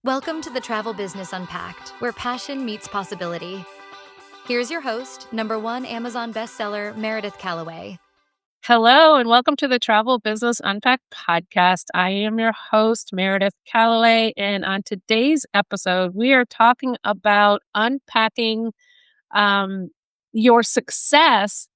Welcome to the Travel Business Unpacked, where passion meets possibility. Here's your host, #1 Amazon bestseller, Meredith Calloway. Hello, and welcome to the Travel Business Unpacked podcast. I am your host, Meredith Calloway, and on today's episode, we are talking about unpacking your success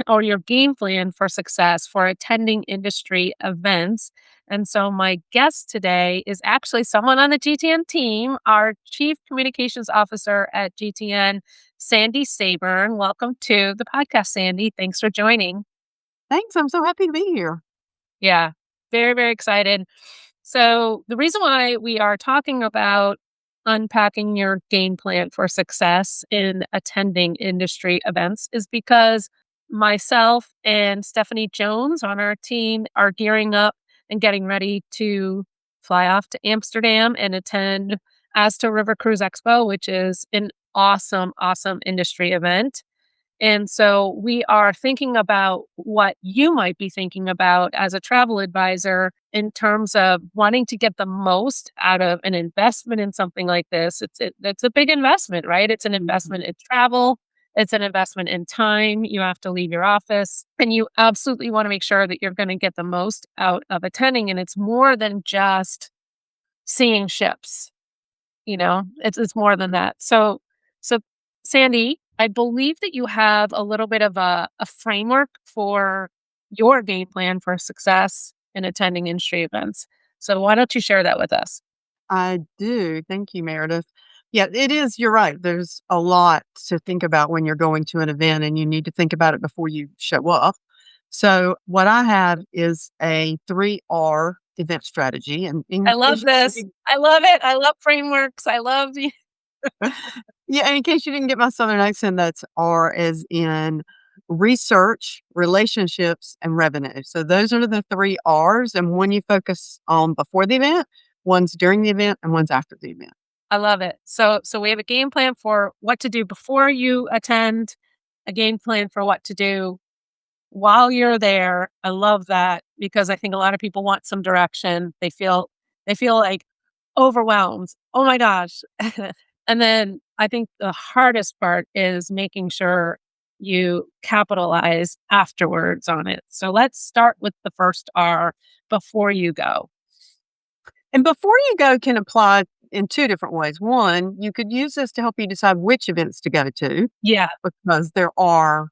or your game plan for success for attending industry events. And so my guest today is actually someone on the GTN team, our Chief Communications Officer at GTN, Sandy Saburn. Welcome to the podcast, Sandy. Thanks for joining. Thanks. I'm so happy to be here. Yeah, very, very excited. So the reason why we are talking about unpacking your game plan for success in attending industry events is because myself and Stephanie Jones on our team are gearing up and getting ready to fly off to Amsterdam and attend Asta River Cruise Expo, which is an awesome, awesome industry event. And so we are thinking about what you might be thinking about as a travel advisor in terms of wanting to get the most out of an investment in something like this. It's a big investment, right? It's an investment in travel. It's an investment in time. You have to leave your office and you absolutely want to make sure that you're going to get the most out of attending. And it's more than just seeing ships, it's more than that. So Sandy, I believe that you have a little bit of a framework for your game plan for success in attending industry events. So why don't you share that with us? I do. Thank you, Meredith. Yeah, it is. You're right. There's a lot to think about when you're going to an event, and you need to think about it before you show up. So, what I have is a 3R event strategy. And I love this. I love it. I love frameworks. I love yeah, and in case you didn't get my Southern accent, that's R as in research, relationships, and revenue. So those are the 3 R's. And when you focus on before the event, one's during the event, and one's after the event. I love it. So we have a game plan for what to do before you attend, a game plan for what to do while you're there. I love that because I think a lot of people want some direction. They feel like overwhelmed. Oh my gosh. And then I think the hardest part is making sure you capitalize afterwards on it. So let's start with the first R, before you go. And before you go can apply in two different ways. One, you could use this to help you decide which events to go to. Yeah. Because there are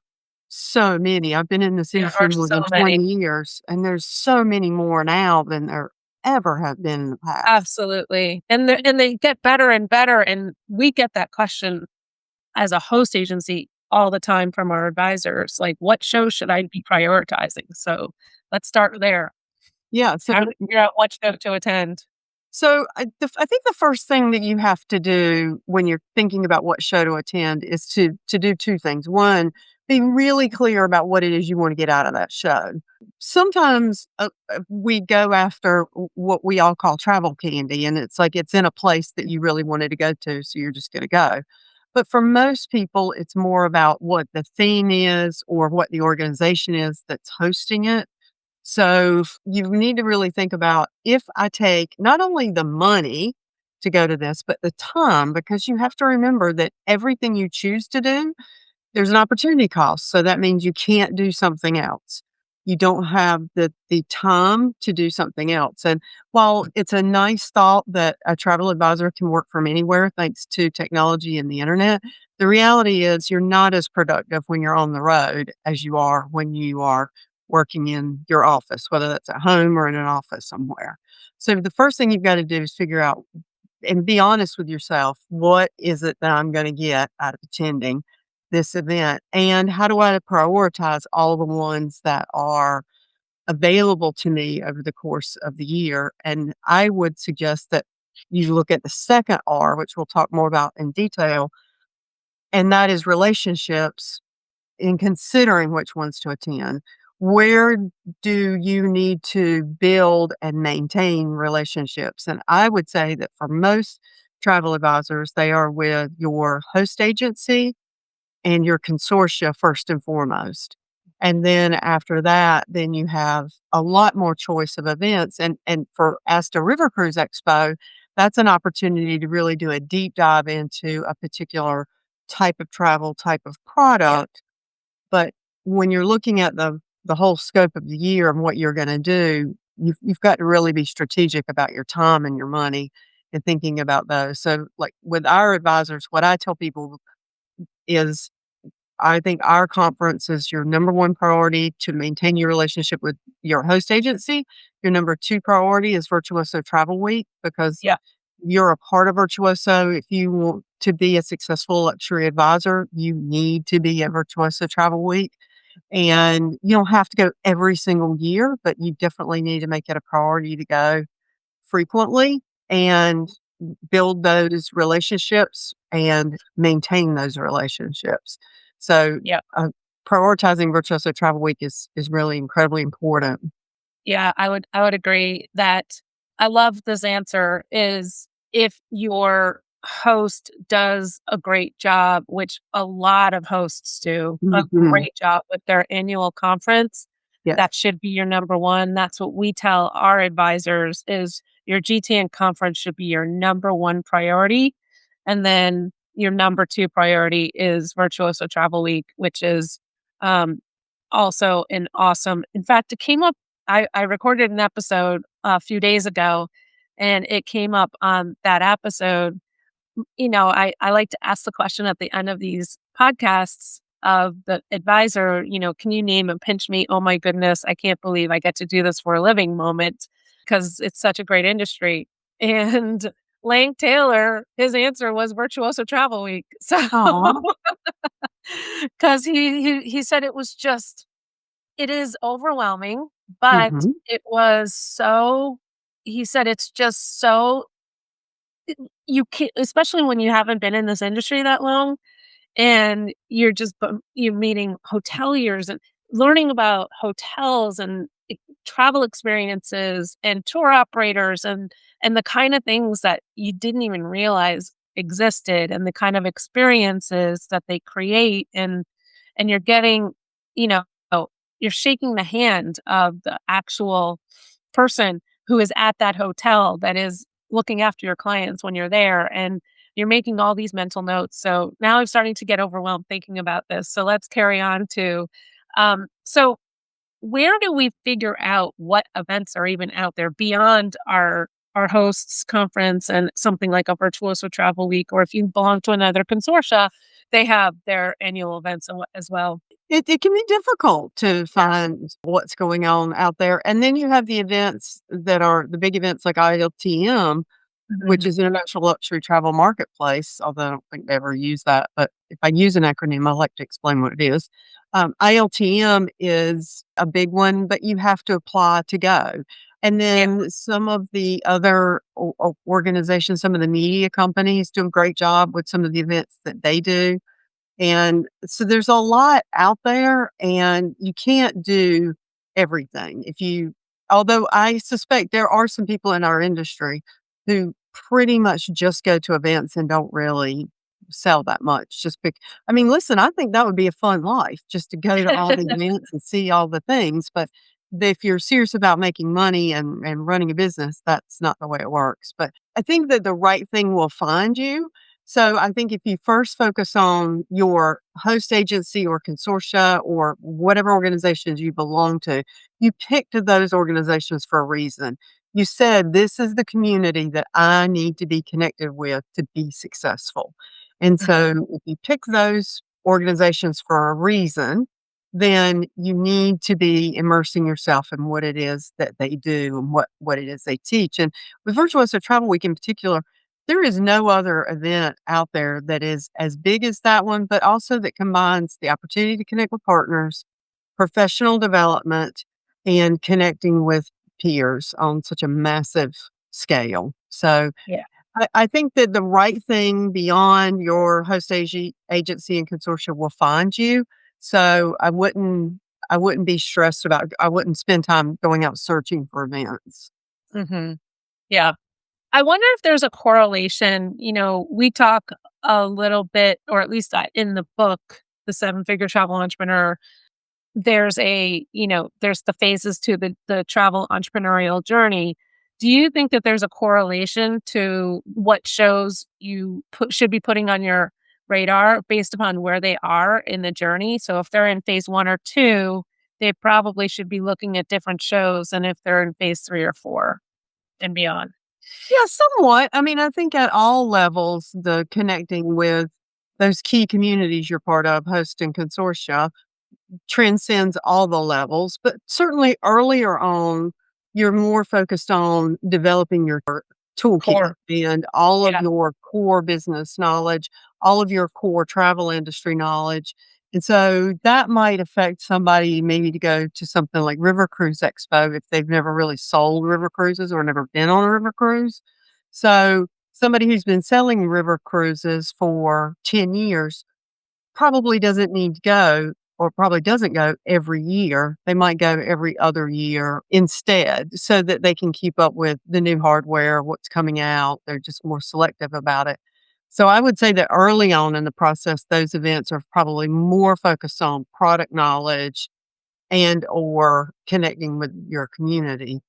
so many. I've been in this industry more than 20 years, and there's so many more now than there ever have been in the past. Absolutely. And they get better and better. And we get that question as a host agency all the time from our advisors, like, what shows should I be prioritizing? So let's start there. Yeah. So how to figure out what show to attend. So I think the first thing that you have to do when you're thinking about what show to attend is to do two things. One, be really clear about what it is you want to get out of that show. Sometimes we go after what we all call travel candy, and it's like it's in a place that you really wanted to go to, so you're just going to go. But for most people, it's more about what the theme is or what the organization is that's hosting it. So you need to really think about, if I take not only the money to go to this, but the time, because you have to remember that everything you choose to do, there's an opportunity cost. So that means you can't do something else. You don't have the time to do something else. And while it's a nice thought that a travel advisor can work from anywhere thanks to technology and the internet, the reality is you're not as productive when you're on the road as you are when you are working in your office, whether that's at home or in an office somewhere. So the first thing you've got to do is figure out and be honest with yourself. What is it that I'm going to get out of attending this event? And how do I prioritize all the ones that are available to me over the course of the year? And I would suggest that you look at the second R, which we'll talk more about in detail, and that is relationships, in considering which ones to attend. Where do you need to build and maintain relationships? And I would say that for most travel advisors, they are with your host agency and your consortia first and foremost. And then after that, then you have a lot more choice of events. And for Asta River Cruise Expo, that's an opportunity to really do a deep dive into a particular type of travel, type of product. But when you're looking at the whole scope of the year and what you're going to do, you've got to really be strategic about your time and your money and thinking about those. So, like with our advisors, what I tell people is I think our conference is your number one priority to maintain your relationship with your host agency. Your number two priority is Virtuoso Travel Week because Yeah. you're a part of Virtuoso. If you want to be a successful luxury advisor, you need to be at Virtuoso Travel Week. And you don't have to go every single year, but you definitely need to make it a priority to go frequently and build those relationships and maintain those relationships. So, Yeah. prioritizing Virtuoso Travel Week is really incredibly important. Yeah, I would agree that I love this answer is if your host does a great job, which a lot of hosts do a Mhm. great job with their annual conference, Yes. that should be your number one. That's what we tell our advisors is your GTN conference should be your number one priority. And then your number two priority is Virtuoso Travel Week, which is um, also an awesome. In fact, it came up I recorded an episode a few days ago and it came up on that episode. I like to ask the question at the end of these podcasts of the advisor, can you name and pinch me? Oh my goodness, I can't believe I get to do this for a living moment because it's such a great industry. And Lang Taylor, his answer was Virtuoso Travel Week. So, Aw. because he said it is overwhelming, but Mhm. it was so he said it's just so you can especially when you haven't been in this industry that long and you're meeting hoteliers and learning about hotels and travel experiences and tour operators and the kind of things that you didn't even realize existed and the kind of experiences that they create and you're getting you know you're shaking the hand of the actual person who is at that hotel that is looking after your clients when you're there and you're making all these mental notes. So now I'm starting to get overwhelmed thinking about this. So let's carry on to so where do we figure out what events are even out there beyond our hosts conference and something like a Virtuoso Travel Week, or if you belong to another consortia, they have their annual events as well. It can be difficult to find what's going on out there. And then you have the events that are the big events like ILTM, which Mhm. is International Luxury Travel Marketplace, although I don't think they ever use that. But if I use an acronym, I like to explain what it is. ILTM is a big one, but you have to apply to go. And Yeah. then some of the other organizations, some of the media companies do a great job with some of the events that they do. And so there's a lot out there and you can't do everything. Although I suspect there are some people in our industry who pretty much just go to events and don't really sell that much. I mean, listen, I think that would be a fun life just to go to all the events and see all the things. But if you're serious about making money and running a business, that's not the way it works. But I think that the right thing will find you. So I think if you first focus on your host agency or consortia or whatever organizations you belong to, you picked those organizations for a reason. You said, this is the community that I need to be connected with to be successful. And so if you pick those organizations for a reason, then you need to be immersing yourself in what it is that they do and what it is they teach. And with Virtuoso Travel Week in particular, there is no other event out there that is as big as that one, but also that combines the opportunity to connect with partners, professional development, and connecting with peers on such a massive scale. So Yeah. I think that the right thing beyond your agency and consortia will find you. So I wouldn't be stressed about I wouldn't spend time going out searching for events. Hmm. Yeah. I wonder if there's a correlation. We talk a little bit, or at least in the book, The Seven Figure Travel Entrepreneur, there's there's the phases to the travel entrepreneurial journey. Do you think that there's a correlation to what shows should be putting on your radar based upon where they are in the journey? So if they're in phase 1 or 2, they probably should be looking at different shows than if they're in phase 3 or 4 and beyond. Yeah, somewhat. I mean, I think at all levels, the connecting with those key communities you're part of, host and consortia, transcends all the levels. But certainly earlier on, you're more focused on developing your toolkit Core. and all of Yeah. your core business knowledge, all of your core travel industry knowledge. And so that might affect somebody maybe to go to something like River Cruise Expo if they've never really sold river cruises or never been on a river cruise. So somebody who's been selling river cruises for 10 years probably doesn't need to go or probably doesn't go every year. They might go every other year instead so that they can keep up with the new hardware, what's coming out. They're just more selective about it. So I would say that early on in the process, those events are probably more focused on product knowledge and or connecting with your community.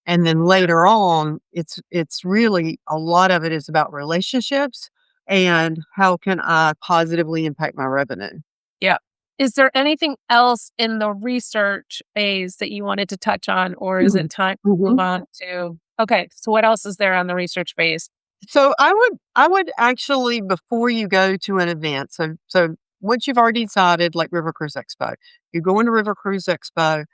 And then later on, it's really a lot of it is about relationships and how can I positively impact my revenue. Yeah. Is there anything else in the research phase that you wanted to touch on, or is it time to move Mhm. on to? Okay, so what else is there on the research phase? So I would actually before you go to an event, so once you've already decided, like River Cruise Expo, you're going to River Cruise Expo.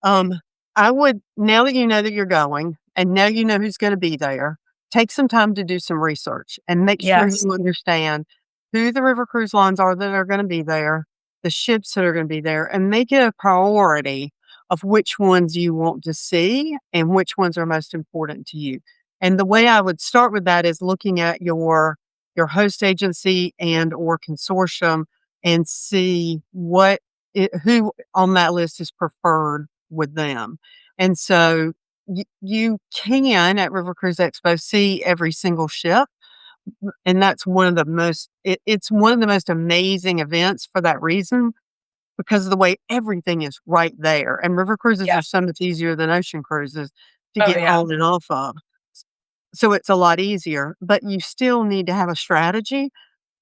Um, I would now that you know that you're going and now you know who's going to be there, take some time to do some research and make sure Yes. you understand who the river cruise lines are that are going to be there, the ships that are going to be there, and make it a priority of which ones you want to see and which ones are most important to you. And the way I would start with that is looking at your host agency and or consortium and see who on that list is preferred with them. And so you can at River Cruise Expo see every single ship. And that's one of the it's one of the most amazing events for that reason because of the way everything is right there. And river cruises Yeah. are so much easier than ocean cruises to Oh, get yeah. on and off of. So it's a lot easier, but you still need to have a strategy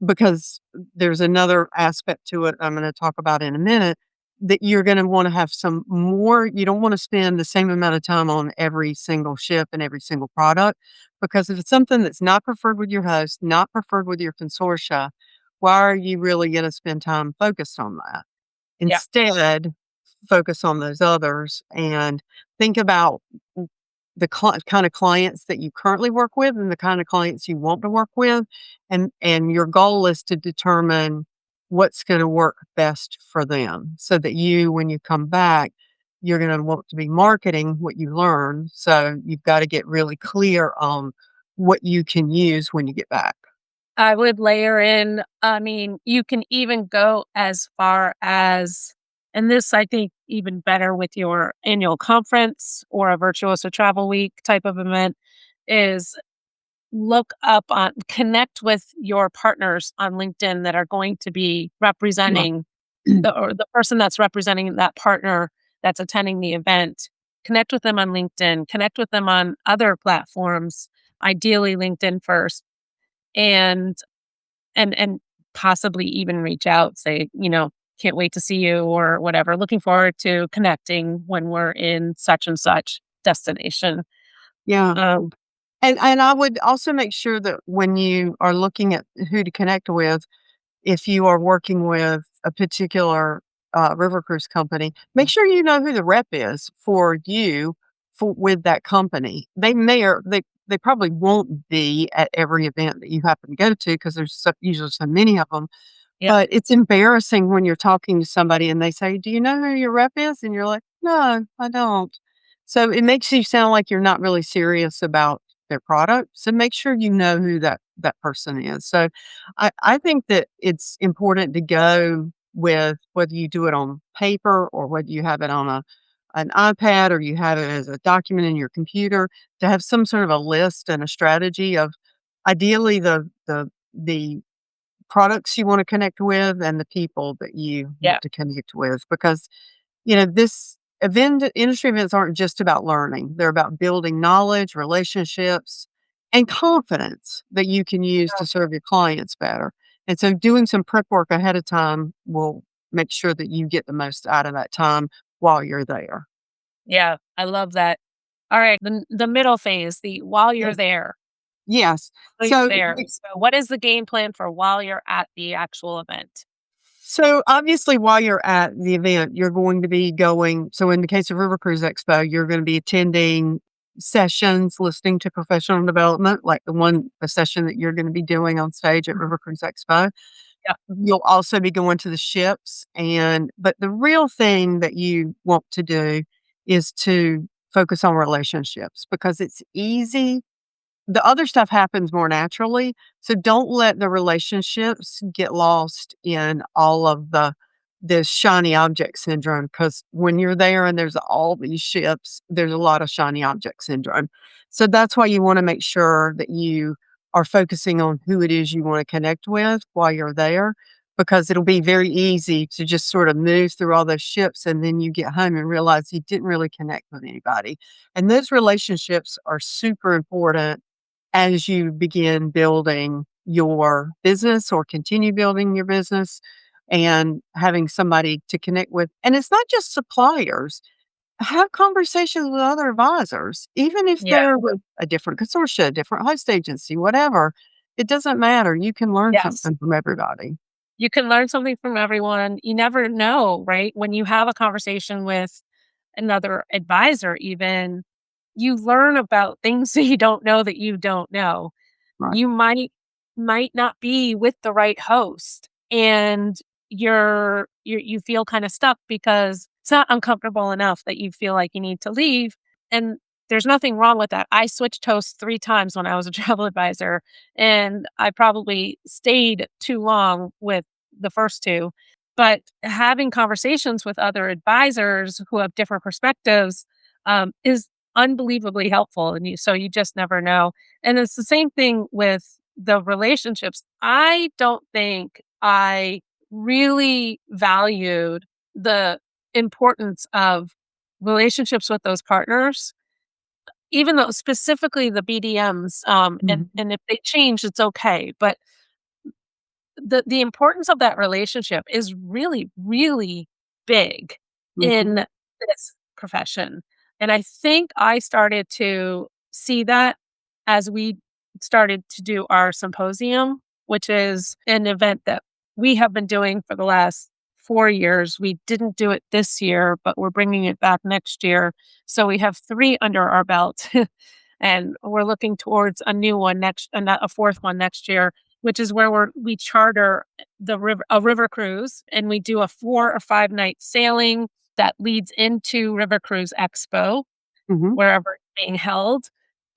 because there's another aspect to it I'm gonna talk about in a minute, that you're gonna wanna have some more you don't wanna spend the same amount of time on every single ship and every single product, because if it's something that's not preferred with your host, not preferred with your consortia, why are you really gonna spend time focused on that? Yeah. Instead, focus on those others and think about the kind of clients that you currently work with and the kind of clients you want to work with, and your goal is to determine what's going to work best for them so that when you come back, you're going to want to be marketing what you learn. So you've got to get really clear on what you can use when you get back. I would layer in, I mean, you can even go as far as, and this I think even better with your annual conference or a Virtuoso Travel Week type of event, is connect with your partners on LinkedIn that are going to be Yeah. representing the person that's representing that partner that's attending the event. Connect with them on LinkedIn, connect with them on other platforms, ideally LinkedIn first, and and possibly even reach out, say, can't wait to see you or whatever. Looking forward to connecting when we're in such and such destination. Yeah. Um, And I would also make sure that when you are looking at who to connect with, if you are working with a particular river cruise company, make sure you know who the rep is for you with that company. They may or they probably won't be at every event that you happen to go to because there's usually so many of them. yeah, But it's embarrassing when you're talking to somebody and they say, "Do you know who your rep is?" And you're like, "No, I don't." So it makes you sound like you're not really serious about their product. So make sure you know who that person is. So I think that it's important to go with whether you do it on paper or whether you have it on an iPad or you have it as a document in your computer, to have some sort of a list and a strategy of ideally the products you wanna connect with and the people that you yeah, want to connect with because, this industry events aren't just about learning. They're about building knowledge, relationships, and confidence that you can use to serve your clients better. And so doing some prep work ahead of time will make sure that you get the most out of that time while you're there. Yeah, I love that. All right, the middle phase, the while you're Yeah. there. Yes. While you're So there. So what is the game plan for while you're at the actual event? So obviously, while you're at the event, you're going to be going. So in the case of River Cruise Expo, you're going to be attending sessions, listening to professional development, like the session that you're going to be doing on stage at River Cruise Expo. Yeah. You'll also be going to the ships, but the real thing that you want to do is to focus on relationships, because it's easy. The other stuff happens more naturally, so don't let the relationships get lost in all of the shiny object syndrome, because when you're there and there's all these ships, there's a lot of shiny object syndrome. So that's why you wanna make sure that you are focusing on who it is you wanna connect with while you're there, because it'll be very easy to just sort of move through all those ships, and then you get home and realize you didn't really connect with anybody. And those relationships are super important as you begin building your business or continue building your business, and having somebody to connect with. And it's not just suppliers. Have conversations with other advisors, even if Yeah. they're with a different consortia, a different host agency, whatever. It doesn't matter. You can learn Yes. something from everybody. You can learn something from everyone. You never know, right? When you have a conversation with another advisor even, you learn about things that you don't know that you don't know. Right. You might not be with the right host, and you feel kind of stuck because it's not uncomfortable enough that you feel like you need to leave. And there's nothing wrong with that. I switched hosts 3 times when I was a travel advisor, and I probably stayed too long with the first two. But having conversations with other advisors who have different perspectives is unbelievably helpful, and you just never know. And it's the same thing with the relationships. I don't think I really valued the importance of relationships with those partners, even though specifically the BDMs, and Mhm. if they change, it's okay. But the importance of that relationship is really, really big in Mhm. this profession. And I think I started to see that as we started to do our symposium, which is an event that we have been doing for the last 4 years. We didn't do it this year, but we're bringing it back next year. So we have 3 under our belt. And we're looking towards a new one a fourth one next year, which is where we charter a river cruise, and we do a 4 or 5 night sailing that leads into River Cruise Expo, Mhm. wherever it's being held.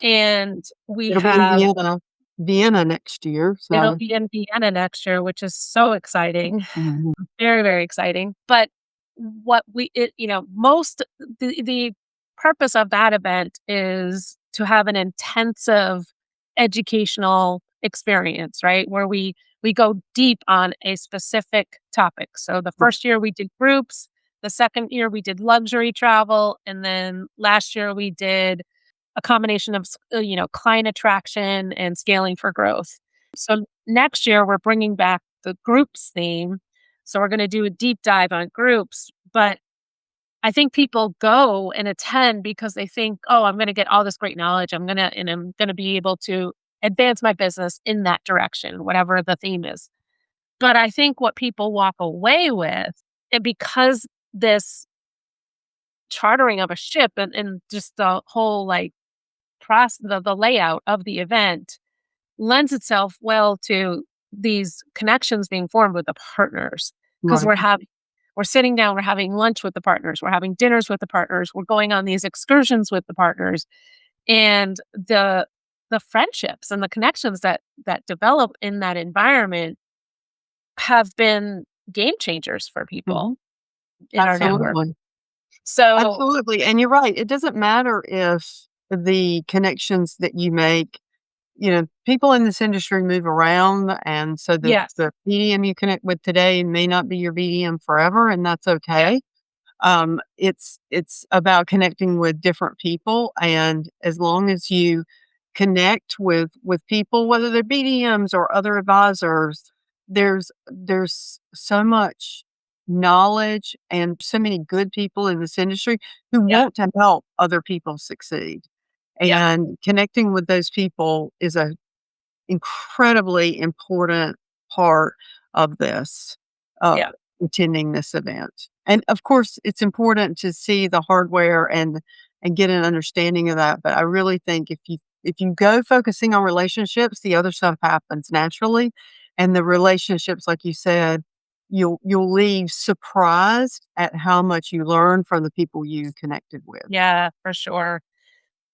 And It'll be in Vienna next year. it'll So be in Vienna next year, which is so exciting. mhm. Very, very exciting. But what we it you know, most the purpose of that event is to have an intensive educational experience, right? Where we go deep on a specific topic. So the Right. first year we did groups, the second year we did luxury travel, and then last year we did a combination of client attraction and scaling for growth. So next year we're bringing back the groups theme. So we're going to do a deep dive on groups, but I think people go and attend because they think, "Oh, I'm going to get all this great knowledge. I'm going to be able to advance my business in that direction, whatever the theme is." But I think what people walk away with, and because this chartering of a ship and just the whole like the layout of the event lends itself well to these connections being formed with the partners, because Right. we're sitting down, we're having lunch with the partners, we're having dinners with the partners, we're going on these excursions with the partners, and the friendships and the connections that develop in that environment have been game changers for people Mhm. in our network. Absolutely. So Absolutely, and you're right. It doesn't matter if the connections that you make, people in this industry move around, and so the yes, BDM you connect with today may not be your BDM forever, and that's yeah, okay. It's about connecting with different people, and as long as you connect with people, whether they're BDMs or other advisors, there's so much knowledge and so many good people in this industry who Yeah. want to help other people succeed. Yeah. And connecting with those people is a incredibly important part of this, of Yeah. attending this event. And of course, it's important to see the hardware and get an understanding of that. But I really think if you go focusing on relationships, the other stuff happens naturally. And the relationships, like you said, you'll leave surprised at how much you learn from the people you connected with. Yeah, for sure.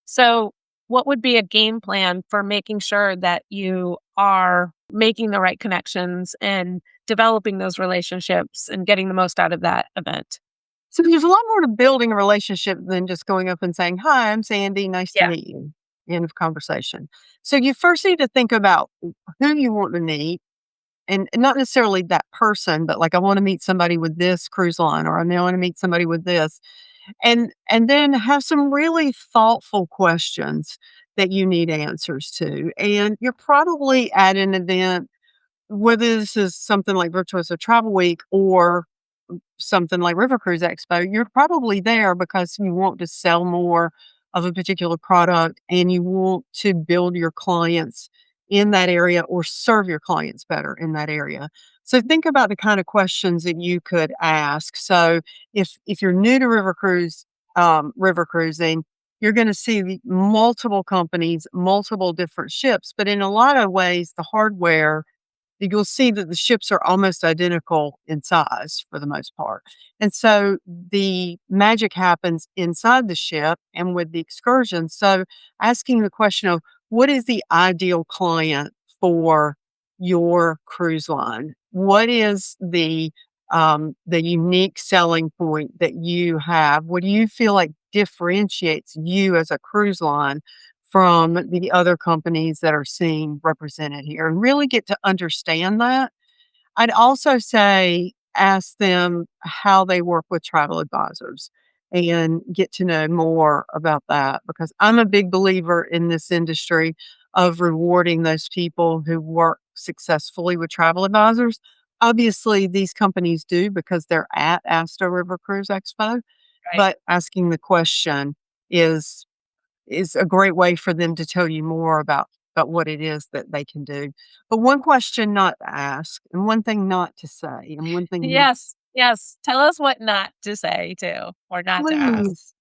So, what would be a game plan for making sure that you are making the right connections and developing those relationships and getting the most out of that event? So there's a lot more to building a relationship than just going up and saying, "Hi, I'm Sandy. Nice to Yeah. meet you." End of conversation. So you first need to think about who you want to meet, and not necessarily that person, but like, I want to meet somebody with this cruise line, or I now want to meet somebody with this, and then have some really thoughtful questions that you need answers to. And you're probably at an event, whether this is something like Virtuoso Travel Week or something like River Cruise Expo, you're probably there because you want to sell more of a particular product and you want to build your clients in that area or serve your clients better in that area. So think about the kind of questions that you could ask. So if you're new to river cruising, you're going to see multiple companies, multiple different ships, but in a lot of ways, the hardware, you'll see that the ships are almost identical in size for the most part. And so the magic happens inside the ship and with the excursion. So asking the question of what is the ideal client for your cruise line? What is the unique selling point that you have? What do you feel like differentiates you as a cruise line from the other companies that are seen represented here, and really get to understand that? I'd also say ask them how they work with travel advisors and get to know more about that, because I'm a big believer in this industry of rewarding those people who work successfully with travel advisors. Obviously, these companies do because they're at Asta River Cruise Expo, Right. but asking the question is is a great way for them to tell you more about what it is that they can do. But one question not to ask, and one thing not to say, and one thing not, Yes. Yes. Tell us what not to say too, or not to ask.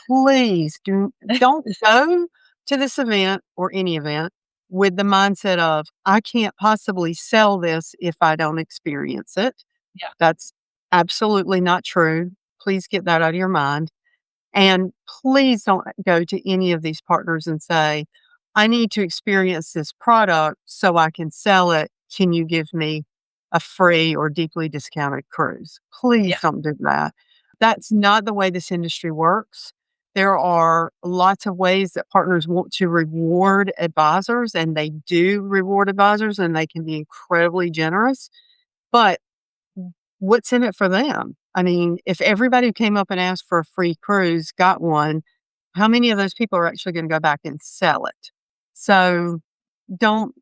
please, please don't go to this event or any event with the mindset of, I can't possibly sell this if I don't experience it. Yeah. That's absolutely not true. Please get that out of your mind. And please don't go to any of these partners and say, I need to experience this product so I can sell it. Can you give me a free or deeply discounted cruise? Please Yeah. don't do that. That's not the way this industry works. There are lots of ways that partners want to reward advisors, and they do reward advisors, and they can be incredibly generous. But what's in it for them? I mean, if everybody who came up and asked for a free cruise got one, how many of those people are actually going to go back and sell it? So don't,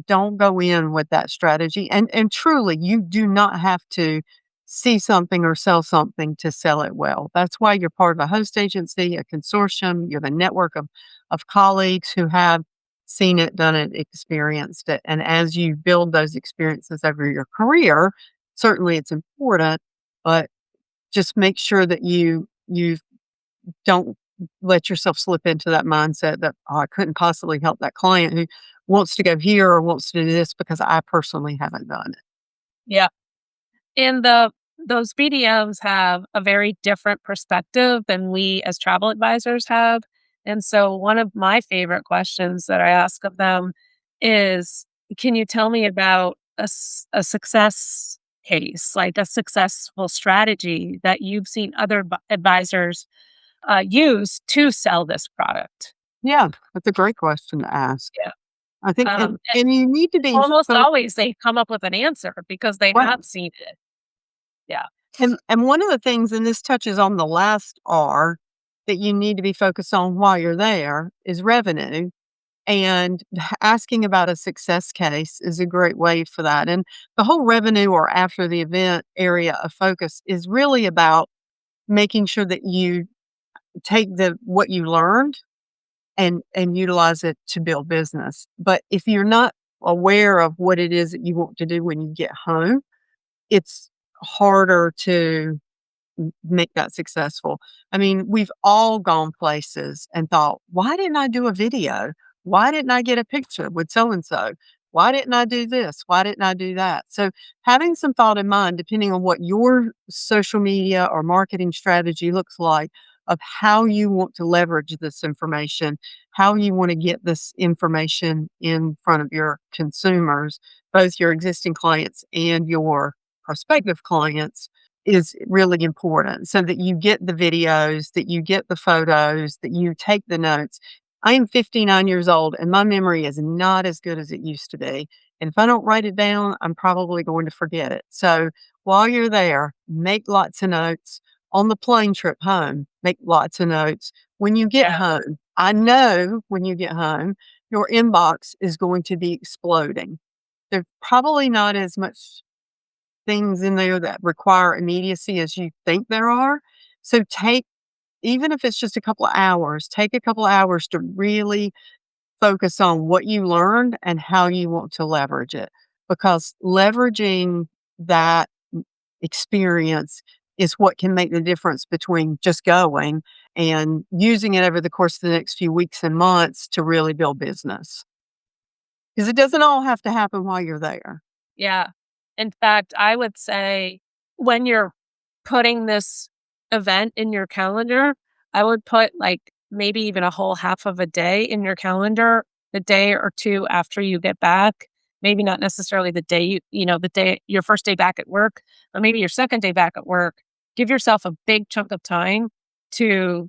don't go in with that strategy. And truly, you do not have to see something or sell something to sell it well. That's why you're part of a host agency, a consortium. You have a network of colleagues who have seen it, done it, experienced it. And as you build those experiences over your career, certainly it's important, but just make sure that you don't let yourself slip into that mindset that, "Oh, I couldn't possibly help that client who wants to go here or wants to do this because I personally haven't done it." Yeah. And those BDMs have a very different perspective than we as travel advisors have. And so one of my favorite questions that I ask of them is, can you tell me about a success case, like a successful strategy that you've seen other advisors use to sell this product? Yeah, that's a great question to ask. Yeah. I think, Um, and you need to be Almost focused. always they come up with an answer because they have seen it. Yeah. And one of the things, and this touches on the last R, that you need to be focused on while you're there is revenue. And asking about a success case is a great way for that. And the whole revenue or after the event area of focus is really about making sure that you take what you learned and utilize it to build business. But if you're not aware of what it is that you want to do when you get home, it's harder to make that successful. I mean, we've all gone places and thought, why didn't I do a video? Why didn't I get a picture with so and so? Why didn't I do this? Why didn't I do that? So, having some thought in mind, depending on what your social media or marketing strategy looks like, of how you want to leverage this information, how you want to get this information in front of your consumers, both your existing clients and your prospective clients, is really important so that you get the videos, that you get the photos, that you take the notes. I am 59 years old and my memory is not as good as it used to be. And if I don't write it down, I'm probably going to forget it. So while you're there, make lots of notes. On the plane trip home, make lots of notes. When you get Yeah. home, I know when you get home, your inbox is going to be exploding. There's probably not as much things in there that require immediacy as you think there are. So even if it's just a couple of hours, take a couple of hours to really focus on what you learned and how you want to leverage it. Because leveraging that experience is what can make the difference between just going and using it over the course of the next few weeks and months to really build business. Because it doesn't all have to happen while you're there. Yeah. In fact, I would say when you're putting this event in your calendar, I would put like maybe even a whole half of a day in your calendar, the day or two after you get back. Maybe not necessarily the day the day your first day back at work, but maybe your second day back at work. Give yourself a big chunk of time to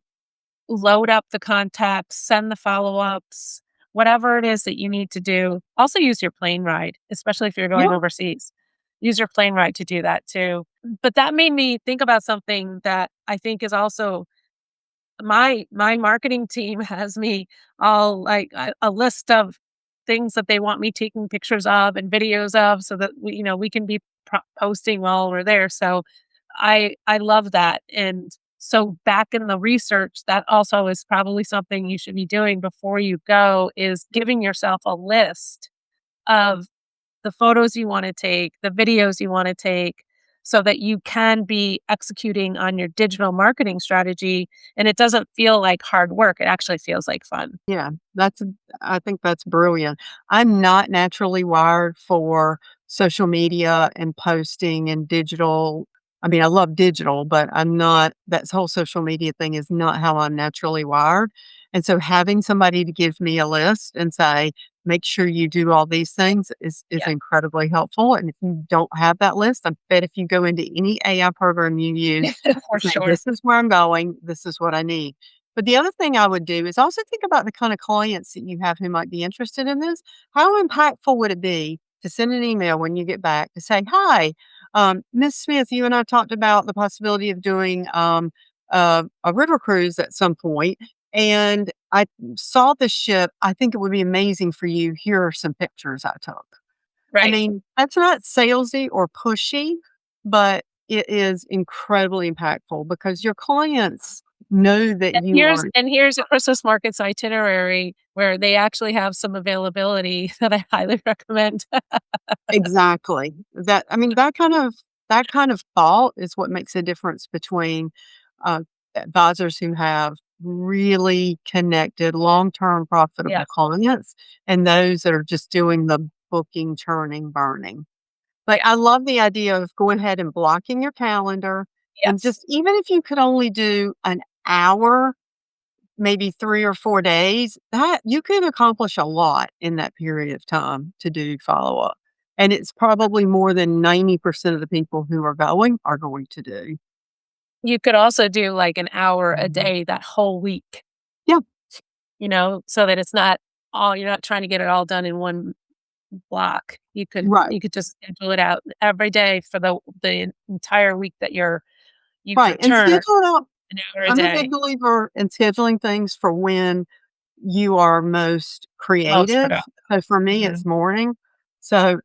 load up the contacts, send the follow-ups, whatever it is that you need to do. Also use your plane ride, especially if you're going Yeah. overseas. Use your plane ride to do that too. But that made me think about something that I think is also my marketing team has me all like a list of things that they want me taking pictures of and videos of so that we can be posting while we're there. So I love that. And so back in the research, that also is probably something you should be doing before you go is giving yourself a list of the photos you want to take, the videos you want to take, so that you can be executing on your digital marketing strategy and it doesn't feel like hard work. It actually feels like fun. Yeah, I think that's brilliant. I'm not naturally wired for social media and posting and digital. I mean, I love digital, but I'm not that whole social media thing is not how I'm naturally wired. And so having somebody to give me a list and say, make sure you do all these things is Yeah, incredibly helpful. And if you don't have that list, I bet if you go into any AI program you use, for say, sure. this is where I'm going, this is what I need. But the other thing I would do is also think about the kind of clients that you have who might be interested in this. How impactful would it be to send an email when you get back to say, "Hi, Miss Smith, you and I talked about the possibility of doing a river cruise at some point, and I saw the ship. I think it would be amazing for you. Here are some pictures I took." I Right. mean, that's not salesy or pushy, but it is incredibly impactful because your clients know that And you here's are and here's a Christmas market's itinerary where they actually have some availability that I highly recommend. exactly. That I mean, that kind of thought is what makes a difference between uh, advisors who have really connected, long-term Yeah. profitable clients and those that are just doing the booking, churning, burning. Like, I love the idea of going ahead and blocking your calendar and Yes. just even if you could only do an hour, maybe 3 or 4 days, that you can accomplish a lot in that period of time to do follow-up. And it's probably more than 90% of the people who are going to do. You could also do like an hour a Mhm. day that whole week, Yeah, so that it's not all you're not trying to get it all done in one block. You could Right. just schedule it out every day for the entire week that you Right. And return, schedule it out. an hour a I'm a day. big believer in scheduling things for when you are most Most creative. productive. So for me, Mhm. it's morning. So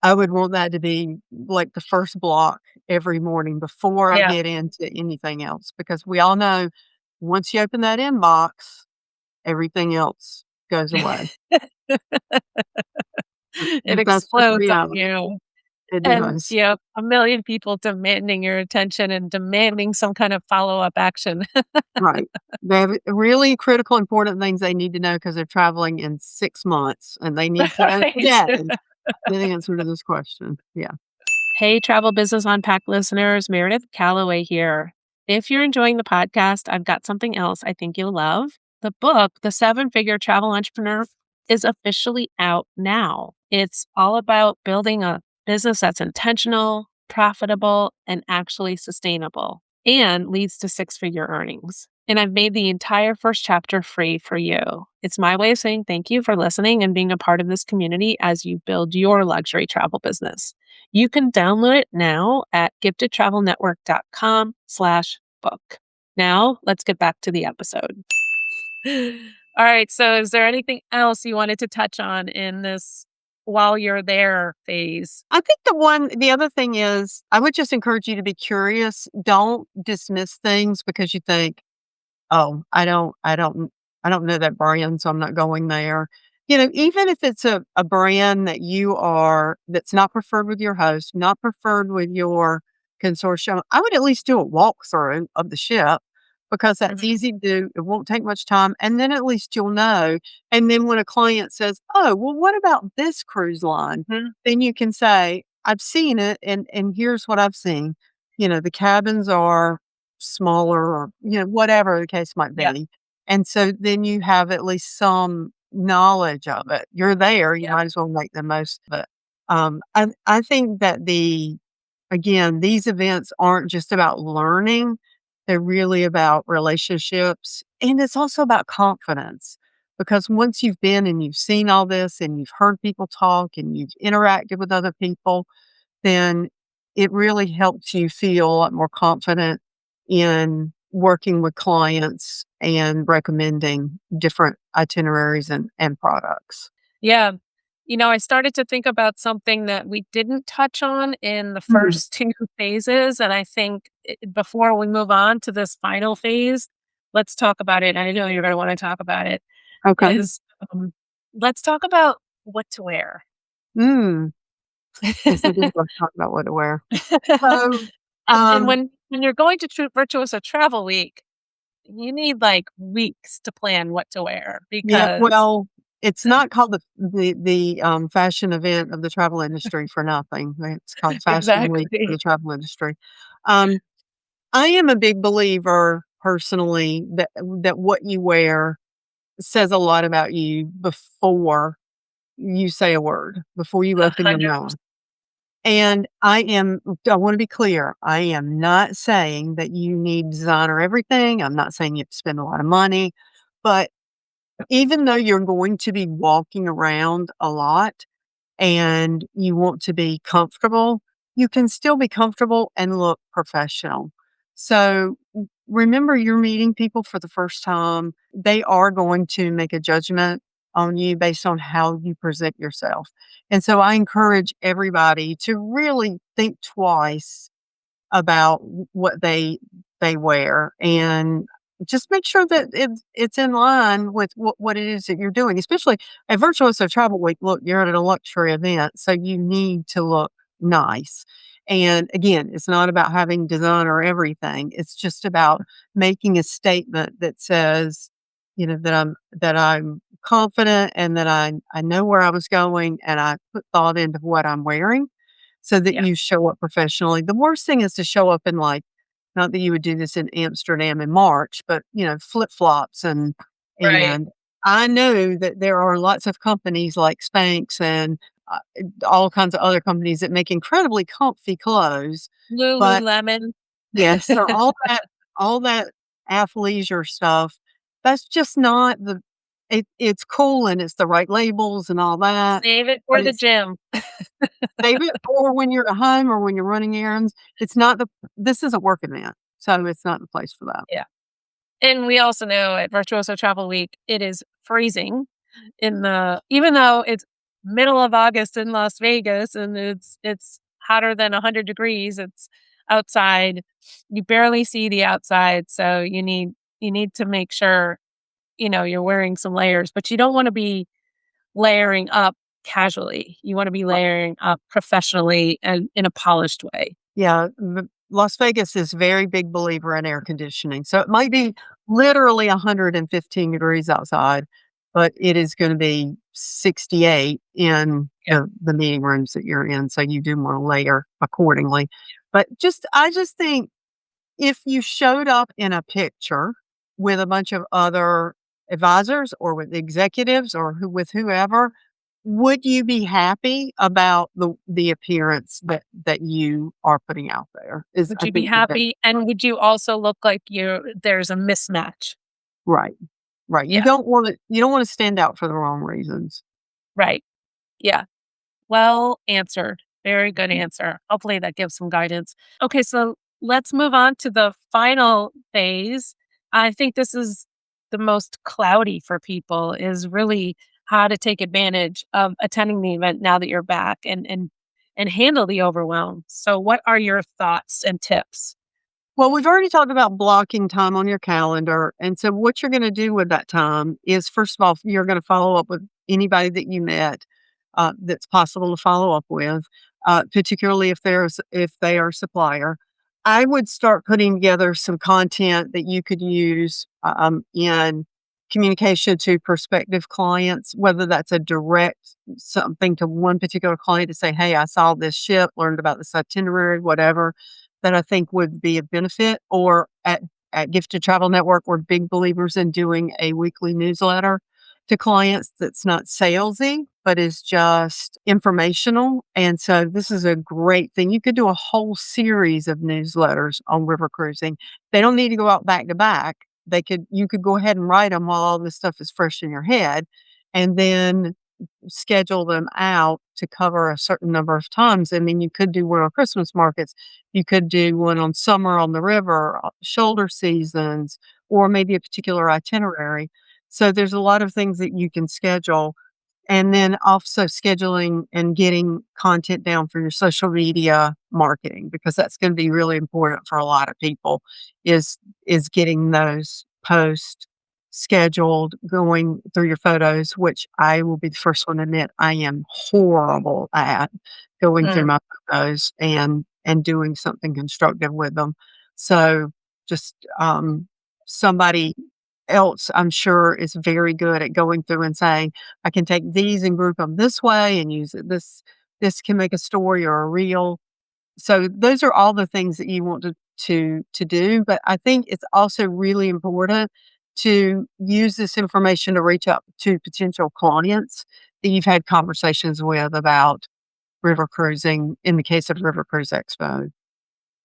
I would want that to be like the first block every morning before I Yeah. get into anything else, because we all know once you open that inbox, everything else goes away. It That's just explodes on reality. you. It And, does. you know, a million people demanding your attention and demanding some kind of follow-up action. Right. They have really critical, important things they need to know because they're traveling in 6 months, and they need to know Right. today the answer to this question. Yeah. Hey, Travel Business Unpacked listeners, Meredith Calloway here. If you're enjoying the podcast, I've got something else I think you'll love. The book, The Seven Figure Travel Entrepreneur, is officially out now. It's all about building a business that's intentional, profitable, and actually sustainable, and leads to six-figure earnings. And I've made the entire first chapter free for you. It's my way of saying thank you for listening and being a part of this community as you build your luxury travel business. You can download it now at giftedtravelnetwork.com/book. Now, let's get back to the episode. All right. So, is there anything else you wanted to touch on in this while you're there phase? I think the other thing is I would just encourage you to be curious. Don't dismiss things because you think, "Oh, I don't know that brand, so I'm not going there." Even if it's a brand that's not preferred with your host, not preferred with your consortium, I would at least do a walkthrough of the ship because that's Mhm. easy to do. It won't take much time, and then at least you'll know. And then when a client says, "Oh, well, what about this cruise line?" Mhm. Then you can say, "I've seen it, and here's what I've seen." The cabins are smaller, or whatever the case might Yeah. be. And so then you have at least some knowledge of it. You're there, you Yeah. might as well make the most of it. I think that again, these events aren't just about learning, they're really about relationships, and it's also about confidence. Because once you've been and you've seen all this and you've heard people talk and you've interacted with other people, then it really helps you feel a lot more confident in working with clients and recommending different itineraries and products. Yeah. I started to think about something that we didn't touch on in the Mm, first two phases. And I think before we move on to this final phase, let's talk about it. I know you're going to want to talk about it. okay. Is let's talk about what to wear. Mm, yes, I did love to talk about what to wear. So, And um, when you're going to Virtuoso Travel Week, you need like weeks to plan what to wear yeah, because well, it's not called the fashion event of the travel industry for nothing. It's called Fashion Week for exactly. the travel industry. Um, I am a big believer personally that what you wear says a lot about you before you say a word, before you open your 100%. mouth. And I want to be clear. I am not saying that you need designer everything. I'm not saying you have to spend a lot of money, but even though you're going to be walking around a lot and you want to be comfortable, you can still be comfortable and look professional. So remember, you're meeting people for the first time. They are going to make a judgment on you based on how you present yourself. And so I encourage everybody to really think twice about what they wear, and just make sure that it's in line with what it is that you're doing, especially at Virtuoso Travel Week. Look, you're at a luxury event, so you need to look nice. And again, it's not about having designer everything. It's just about making a statement that says, that I'm confident and that I know where I was going and I put thought into what I'm wearing so that Yeah. you show up professionally. The worst thing is to show up in, like, not that you would do this in Amsterdam in March, but, flip-flops Right. and I know that there are lots of companies like Spanx and, all kinds of other companies that make incredibly comfy clothes, but Lululemon. yes, so all that athleisure stuff, that's just not it's cool and it's the right labels and all that. Save it for But the it's gym. save it for when you're at home or when you're running errands. It's not the This is a work event, so it's not the place for that. Yeah. And we also know at Virtuoso Travel Week, it is freezing even though it's middle of August in Las Vegas and it's hotter than 100 degrees, it's outside. You barely see the outside, so you need to make sure, you're wearing some layers, but you don't want to be layering up casually. You want to be layering up professionally and in a polished way. Yeah, Las Vegas is very big believer in air conditioning. So it might be literally 115 degrees outside, but it is going to be 68 in the meeting rooms that you're in. So you do more layer accordingly. But I just think if you showed up in a picture with a bunch of other advisors or with executives or with whoever, would you be happy about the appearance that you are putting out there? Is Would I you be think happy? And would you also look like there's a mismatch? right, right. Yeah, You don't want to stand out for the wrong reasons. right. Yeah. Well answered. Very good answer. Hopefully that gives some guidance. Okay, so let's move on to the final phase. I think this is the most cloudy for people is really how to take advantage of attending the event now that you're back and handle the overwhelm. So what are your thoughts and tips? Well, we've already talked about blocking time on your calendar. And so, what you're going to do with that time is, first of all, you're going to follow up with anybody that you met that's possible to follow up with, particularly if they are a supplier. I would start putting together some content that you could use in communication to prospective clients, whether that's a direct something to one particular client to say, "Hey, I saw this ship, learned about this itinerary, whatever." That I think would be a benefit, or at Gifted Travel Network, we're big believers in doing a weekly newsletter to clients that's not salesy, but is just informational. And so this is a great thing. You could do a whole series of newsletters on river cruising. They don't need to go out back to back. You could go ahead and write them while all this stuff is fresh in your head, and then schedule them out to cover a certain number of times. I mean, you could do one on Christmas markets. You could do one on summer on the river, shoulder seasons, or maybe a particular itinerary. So there's a lot of things that you can schedule. And then also scheduling and getting content down for your social media marketing, because that's going to be really important for a lot of people is getting those posts scheduled, going through your photos, which I will be the first one to admit I am horrible at going through Mm, my photos and doing something constructive with them. So just somebody else I'm sure is very good at going through and saying, I can take these and group them this way and use it. This can make a story or a reel. So those are all the things that you want to do. But I think it's also really important to use this information to reach out to potential clients that you've had conversations with about river cruising in the case of River Cruise Expo.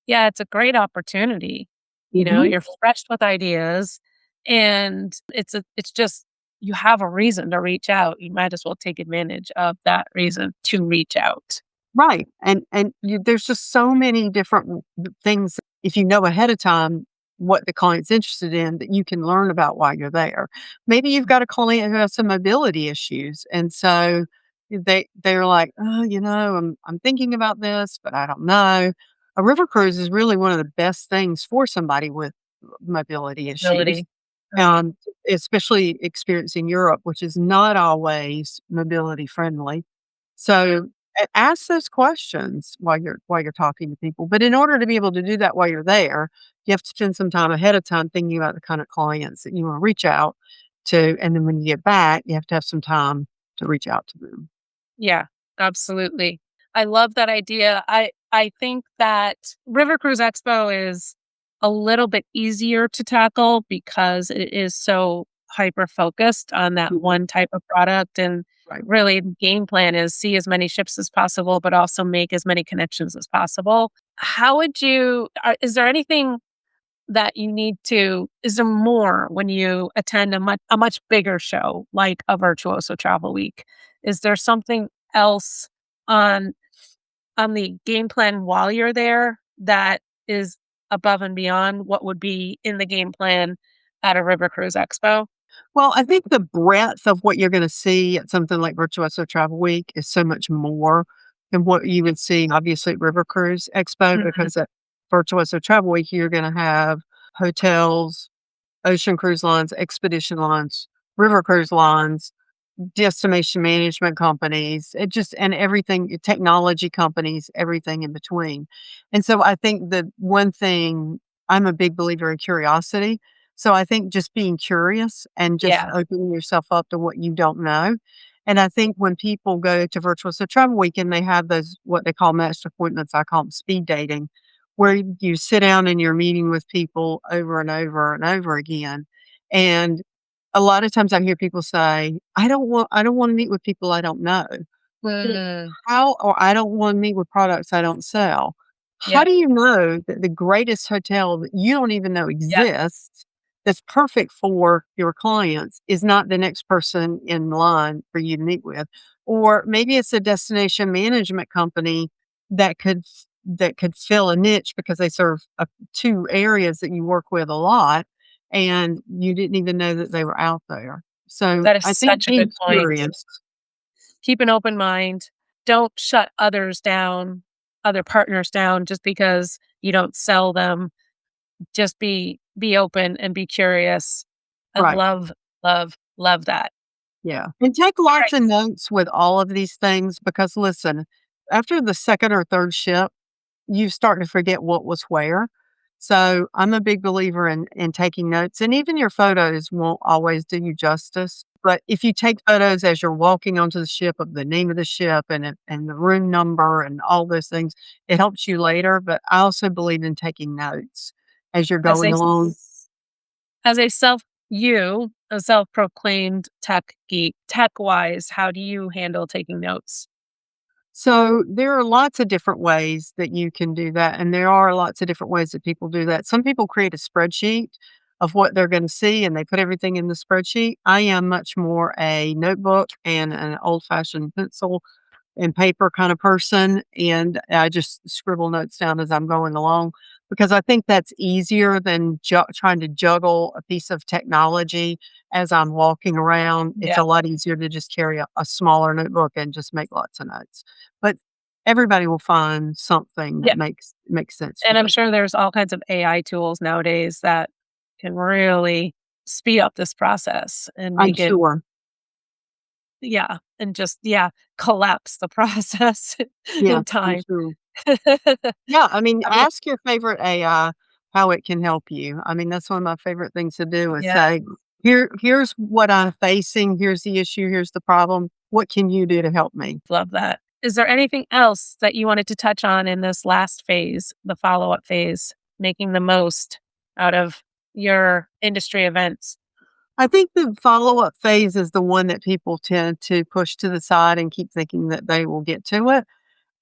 yeah, it's a great opportunity. Mhm. You're fresh with ideas and it's just you have a reason to reach out. You might as well take advantage of that reason to reach out. Right, there's just so many different things if you know ahead of time what the client's interested in that you can learn about while you're there. Maybe you've got a client who has some mobility issues, and so they're like, "Oh, I'm thinking about this, but I don't know." A river cruise is really one of the best things for somebody with mobility issues, Ability. um, especially experiencing Europe, which is not always mobility friendly. So, ask those questions while you're talking to people, but in order to be able to do that while you're there, you have to spend some time ahead of time thinking about the kind of clients that you wanna reach out to, and then when you get back, you have to have some time to reach out to them. Yeah, absolutely. I love that idea. I think that River Cruise Expo is a little bit easier to tackle because it is so hyper focused on that Mhm. one type of product and Right. really the game plan is see as many ships as possible but also make as many connections as possible. How would you is there anything that you need to, is there more when you attend a much bigger show like a Virtuoso Travel Week? Is there something else on the game plan while you're there that is above and beyond what would be in the game plan at a River Cruise Expo? Well, I think the breadth of what you're gonna see at something like Virtuoso Travel Week is so much more than what you would see, obviously, at River Cruise Expo, Mhm. because at Virtuoso Travel Week, you're gonna have hotels, ocean cruise lines, expedition lines, river cruise lines, destination management companies, it just and everything technology companies, everything in between. And so I think the one thing I'm a big believer in curiosity. So I think just being curious and just Yeah. opening yourself up to what you don't know. And I think when people go to Virtuoso Travel Weekend, they have those what they call matched appointments. I call them speed dating, where you sit down and you're meeting with people over and over and over again. And a lot of times I hear people say, I don't wanna meet with people I don't know." Well, Mm, how or I don't wanna meet with products I don't sell. How yep, do you know that the greatest hotel that you don't even know yep. exists, that's perfect for your clients, is not the next person in line for you to meet with? Or maybe it's a destination management company that could fill a niche because they serve, 2 areas that you work with a lot, and you didn't even know that they were out there. So, That is I think such a good being point. curious. Keep an open mind. Don't shut others down, other partners down just because you don't sell them. Just be open and be curious. I Right. love that. Yeah, and take All right. lots of notes with all of these things because listen, after the 2nd or 3rd ship, you start to forget what was where. So, I'm a big believer in taking notes, and even your photos won't always do you justice, but if you take photos as you're walking onto the ship of the name of the ship and the room number and all those things, it helps you later, but I also believe in taking notes as you're As going a along. as a a self-proclaimed tech geek, tech-wise, how do you handle taking notes? So there are lots of different ways that you can do that, and there are lots of different ways that people do that. Some people create a spreadsheet of what they're going to see and they put everything in the spreadsheet. I am much more a notebook and an old-fashioned pencil and paper kind of person, and I just scribble notes down as I'm going along because I think that's easier than trying to juggle a piece of technology as I'm walking around. It's Yeah, a lot easier to just carry a smaller notebook and just make lots of notes. But everybody will find something yeah, that makes sense for and I'm them. sure there's all kinds of AI tools nowadays that can really speed up this process and I'm make it sure. yeah, and just yeah, collapse the process Yeah, in I'm time. sure. Yeah, I mean, Yeah, ask your favorite AI how it can help you. I mean, that's one of my favorite things to do is yeah, say, here's what I'm facing, here's the issue, here's the problem. What can you do to help me?" love that. Is there anything else that you wanted to touch on in this last phase, the follow-up phase, making the most out of your industry events? I think the follow-up phase is the one that people tend to push to the side and keep thinking that they will get to it.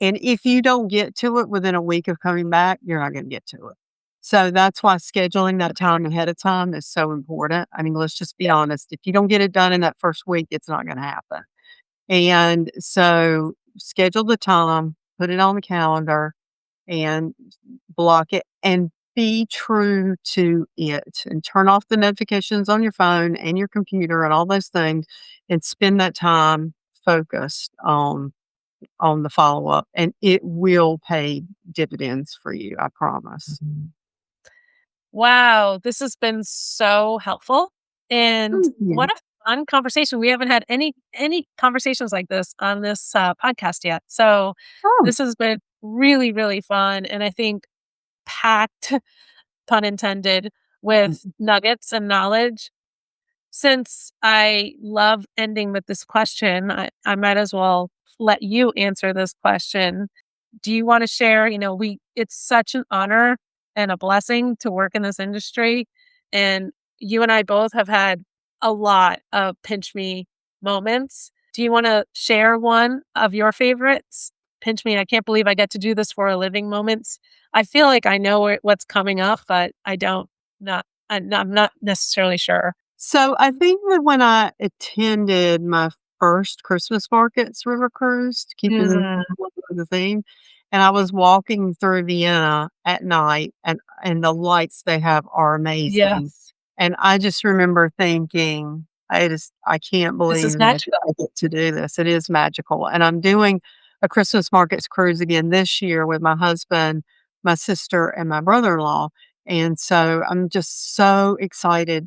And if you don't get to it within a week of coming back, you're not gonna get to it. So that's why scheduling that time ahead of time is so important. I mean, let's just be Yeah. honest. If you don't get it done in that first week, it's not gonna happen. And so schedule the time, put it on the calendar, and block it and be true to it and turn off the notifications on your phone and your computer and all those things and spend that time focused on the follow-up, and it will pay dividends for you, I promise. Wow, this has been so helpful, and Thank what you. a fun conversation. We haven't had any conversations like this on this, podcast yet, so Oh, this has been really, really fun, and I think packed, pun intended, with mhm. nuggets and knowledge. Since I love ending with this question, I might as well let you answer this question. Do you wanna share, we it's such an honor and a blessing to work in this industry, and you and I both have had a lot of pinch me moments. Do you wanna share one of your favorites? Pinch me, I can't believe I get to do this for a living moments. I feel like I know what's coming up, but I don't. I'm not necessarily sure. So I think that when I attended my first Christmas markets river cruise, to keep Mm, with the theme, and I was walking through Vienna at night, and the lights they have are amazing. yes, And I just remember thinking, I can't this is believe that magical. I get to do this. It is magical. And I'm doing a Christmas markets cruise again this year with my husband, my sister, and my brother-in-law. And so I'm just so excited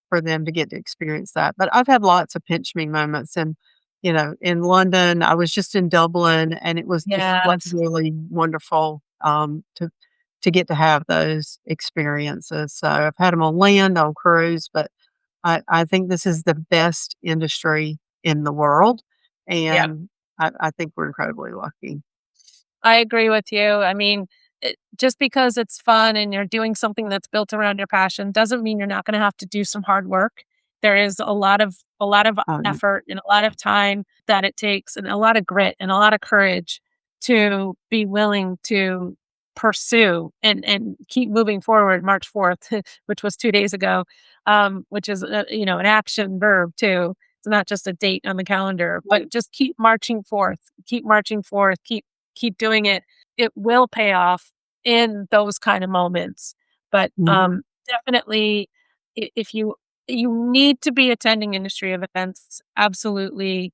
for them to get to experience that. But I've had lots of pinch me moments, and in London, I was just in Dublin, and it was just like Yes. really wonderful to get to have those experiences. So I've had them on land, on cruise, but I think this is the best industry in the world, Yeah. and I think we're incredibly lucky. I agree with you. I mean, just because it's fun and you're doing something that's built around your passion doesn't mean you're not going to have to do some hard work. There is a lot of Um, effort and a lot of time that it takes and a lot of grit and a lot of courage to be willing to pursue and keep moving forward. March 4th, which was 2 days ago, which is an action verb too. It's not just a date on the calendar, but just keep marching forth, keep doing it. It will pay off in those kind of moments. But mhm. definitely, if you need to be attending industry events, absolutely.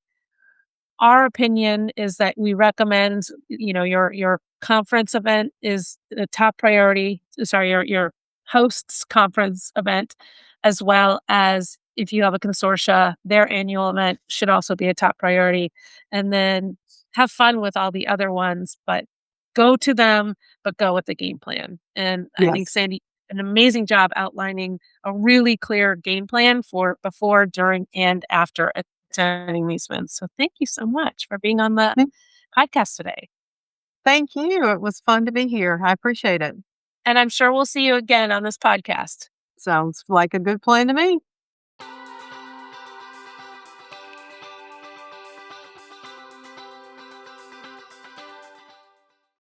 Our opinion is that we recommend, your conference event is a top priority. Sorry, your host's conference event, as well as if you have a consortia, their annual event should also be a top priority. And then have fun with all the other ones, but go to them, but go with the game plan. And I think Yes. Sandy an amazing job outlining a really clear game plan for before, during, and after attending these events. So thank you so much for being on the podcast today. Thank you. It was fun to be here. I appreciate it. And I'm sure we'll see you again on this podcast. Sounds like a good plan to me.